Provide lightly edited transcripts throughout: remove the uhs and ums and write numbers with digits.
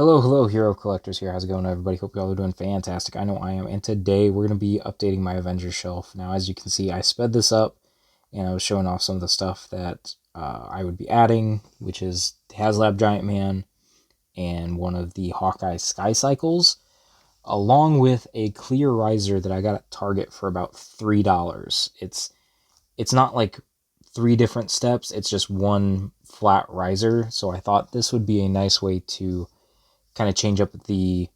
Hello, Hero Collectors here. How's it going, everybody? Hope you all are doing fantastic. I know I am. And today we're going to be updating my Avengers shelf. Now, as you can see, I sped this up, and I was showing off some of the stuff that I would be adding, which is the Haslab Giant Man and one of the Hawkeye Sky Cycles, along with a clear riser that I got at Target for about $3. It's not like three different steps. It's just one flat riser. So I thought this would be a nice way to kind of change up the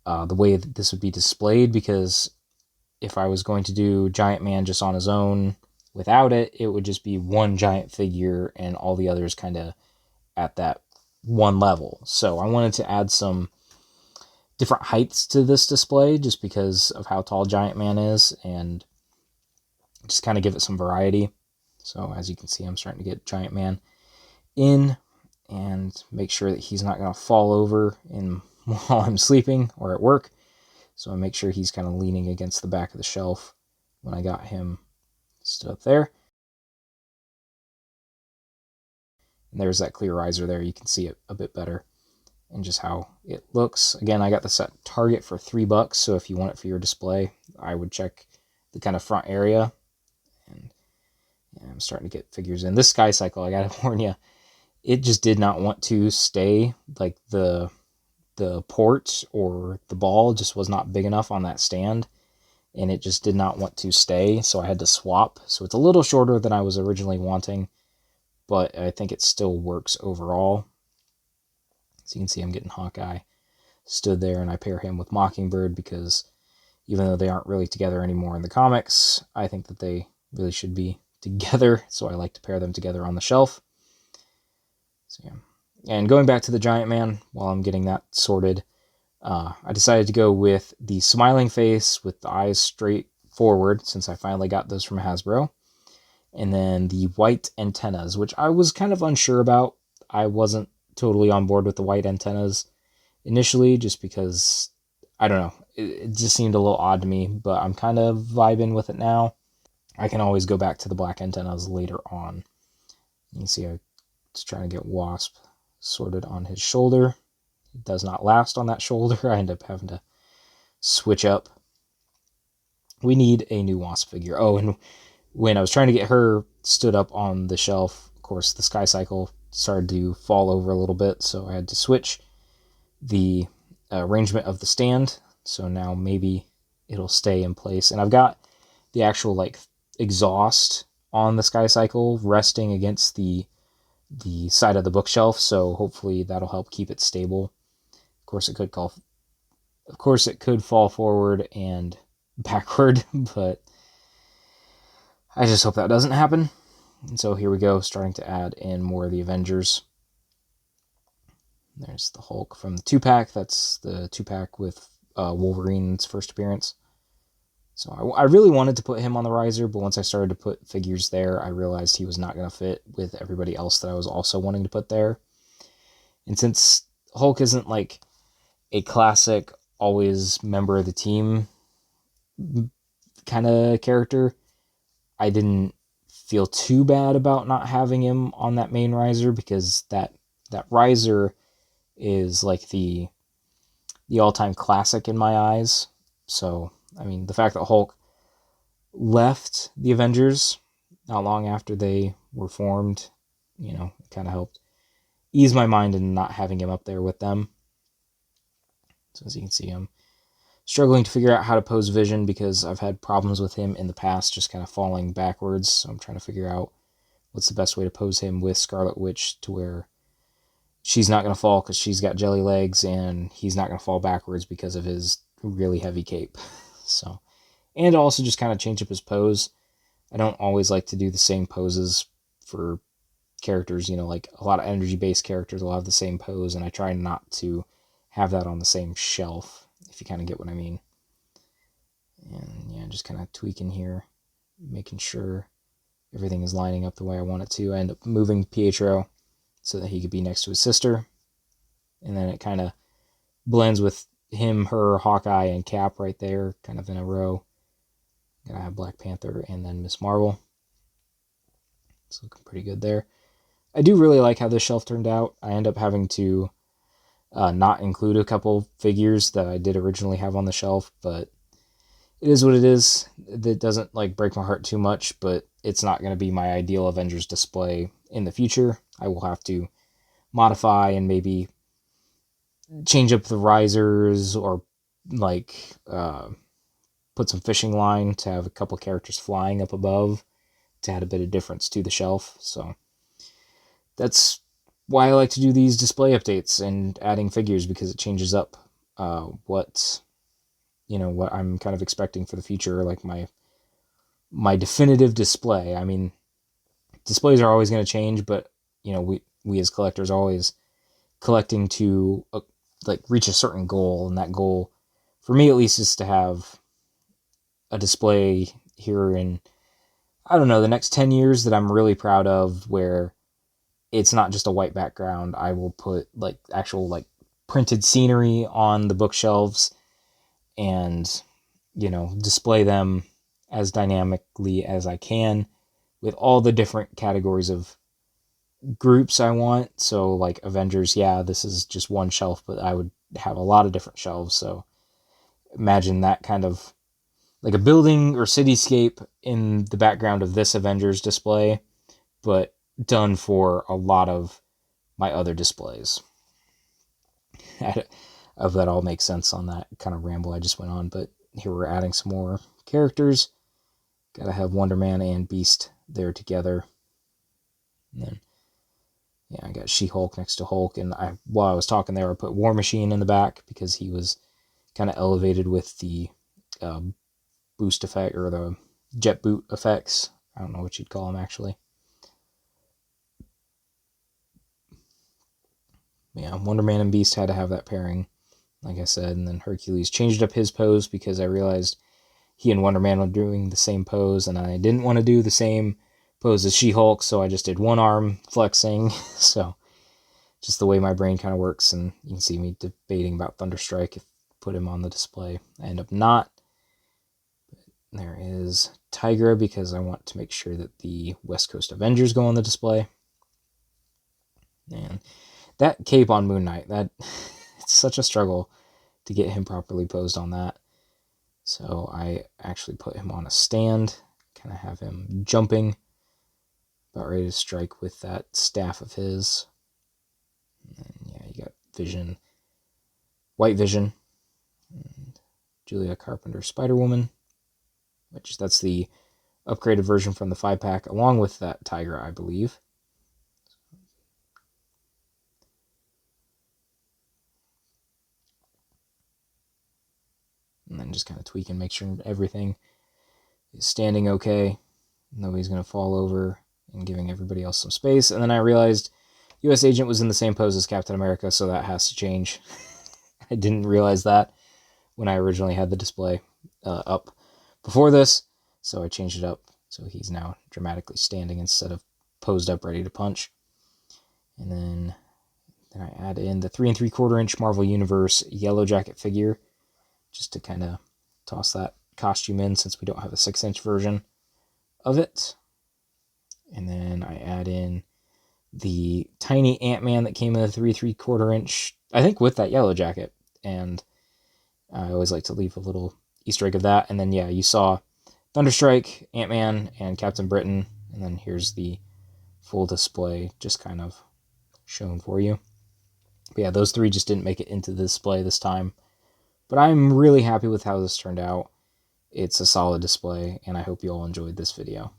way that this would be displayed, because if I was going to do Giant Man just on his own without it, it would just be one giant figure and all the others kind of at that one level. So I wanted to add some different heights to this display just because of how tall Giant Man is, and just kind of give it some variety. So as you can see, I'm starting to get Giant Man in and make sure that he's not going to fall over while I'm sleeping or at work. So I make sure he's kind of leaning against the back of the shelf when I got him stood up there. And there's that clear riser there. You can see it a bit better and just how it looks. Again, I got this at Target for $3, so if you want it for your display, I would check the kind of front area. And I'm starting to get figures in. This Sky Cycle, I gotta warn you, it just did not want to stay. Like the port or the ball just was not big enough on that stand, and it just did not want to stay, so I had to swap. So it's a little shorter than I was originally wanting, but I think it still works overall. So you can see I'm getting Hawkeye stood there, and I pair him with Mockingbird because even though they aren't really together anymore in the comics, I think that they really should be together, so I like to pair them together on the shelf. So yeah. And going back to the Giant Man, while I'm getting that sorted, I decided to go with the smiling face with the eyes straight forward, since I finally got those from Hasbro. And then the white antennas, which I was kind of unsure about. I wasn't totally on board with the white antennas initially, just because, I don't know, it just seemed a little odd to me, but I'm kind of vibing with it now. I can always go back to the black antennas later on. You can see I was trying to get Wasp sorted on his shoulder. It does not last on that shoulder. I end up having to switch up. We need a new Wasp figure. Oh, and when I was trying to get her stood up on the shelf, of course, the Sky Cycle started to fall over a little bit, so I had to switch the arrangement of the stand. So now maybe it'll stay in place. And I've got the actual like exhaust on the Sky Cycle resting against the side of the bookshelf, so hopefully that'll help keep it stable. Of course, it could fall forward and backward, but I just hope that doesn't happen. And so here we go, starting to add in more of the Avengers. There's the Hulk from the 2-pack. That's the 2-pack with Wolverine's first appearance. So I really wanted to put him on the riser, but once I started to put figures there, I realized he was not going to fit with everybody else that I was also wanting to put there. And since Hulk isn't like a classic, always member of the team kind of character, I didn't feel too bad about not having him on that main riser, because that riser is like the all-time classic in my eyes. So, I mean, the fact that Hulk left the Avengers not long after they were formed, it kind of helped ease my mind in not having him up there with them. So as you can see, I'm struggling to figure out how to pose Vision, because I've had problems with him in the past just kind of falling backwards. So I'm trying to figure out what's the best way to pose him with Scarlet Witch to where she's not going to fall because she's got jelly legs, and he's not going to fall backwards because of his really heavy cape. So, and also just kind of change up his pose. I don't always like to do the same poses for characters, like a lot of energy-based characters will have the same pose, and I try not to have that on the same shelf, if you kind of get what I mean. And yeah, just kind of tweaking here, making sure everything is lining up the way I want it to. I end up moving Pietro so that he could be next to his sister, and then it kind of blends with him, her, Hawkeye, and Cap right there, kind of in a row. I have Black Panther and then Miss Marvel. It's looking pretty good there. I do really like how this shelf turned out. I end up having to not include a couple figures that I did originally have on the shelf, but it is what it is. It doesn't like break my heart too much, but it's not going to be my ideal Avengers display in the future. I will have to modify and maybe change up the risers or like put some fishing line to have a couple characters flying up above to add a bit of difference to the shelf. So that's why I like to do these display updates and adding figures, because it changes up what I'm kind of expecting for the future, like my definitive display. I mean, displays are always going to change, but we as collectors are always collecting to like reach a certain goal, and that goal, for me at least, is to have a display here in, I don't know, the next 10 years that I'm really proud of, where it's not just a white background. I will put like actual like printed scenery on the bookshelves and display them as dynamically as I can with all the different categories of groups I want. So like Avengers, yeah, this is just one shelf, but I would have a lot of different shelves. So imagine that kind of like a building or cityscape in the background of this Avengers display, but done for a lot of my other displays. I hope that all makes sense on that kind of ramble I just went on, but here we're adding some more characters. Gotta have Wonder Man and Beast there together. And then, yeah, I got She-Hulk next to Hulk, and while I was talking there, I put War Machine in the back because he was kind of elevated with the boost effect, or the jet boot effects. I don't know what you'd call them, actually. Yeah, Wonder Man and Beast had to have that pairing, like I said, and then Hercules changed up his pose because I realized he and Wonder Man were doing the same pose, and I didn't want to do the same pose as She-Hulk, so I just did one arm flexing. So just the way my brain kind of works, and you can see me debating about Thunderstrike if put him on the display. I end up not. But there is Tigra, because I want to make sure that the West Coast Avengers go on the display. And that cape on Moon Knight, it's such a struggle to get him properly posed on that. So I actually put him on a stand, kind of have him jumping, about ready to strike with that staff of his. And yeah, you got Vision, White Vision, and Julia Carpenter Spider-Woman, which that's the upgraded version from the 5-pack, along with that Tigra, I believe. And then just kind of tweak and make sure everything is standing okay. Nobody's going to fall over, and giving everybody else some space. And then I realized U.S. Agent was in the same pose as Captain America, so that has to change. I didn't realize that when I originally had the display up before this, so I changed it up. So he's now dramatically standing instead of posed up ready to punch. And then I add in the 3 3/4 inch Marvel Universe Yellow Jacket figure, just to kind of toss that costume in since we don't have a 6-inch version of it. And then I add in the tiny Ant-Man that came in the 3 3/4 inch, I think with that yellow jacket. And I always like to leave a little Easter egg of that. And then, yeah, you saw Thunderstrike, Ant-Man, and Captain Britain. And then here's the full display just kind of shown for you. But yeah, those three just didn't make it into the display this time. But I'm really happy with how this turned out. It's a solid display, and I hope you all enjoyed this video.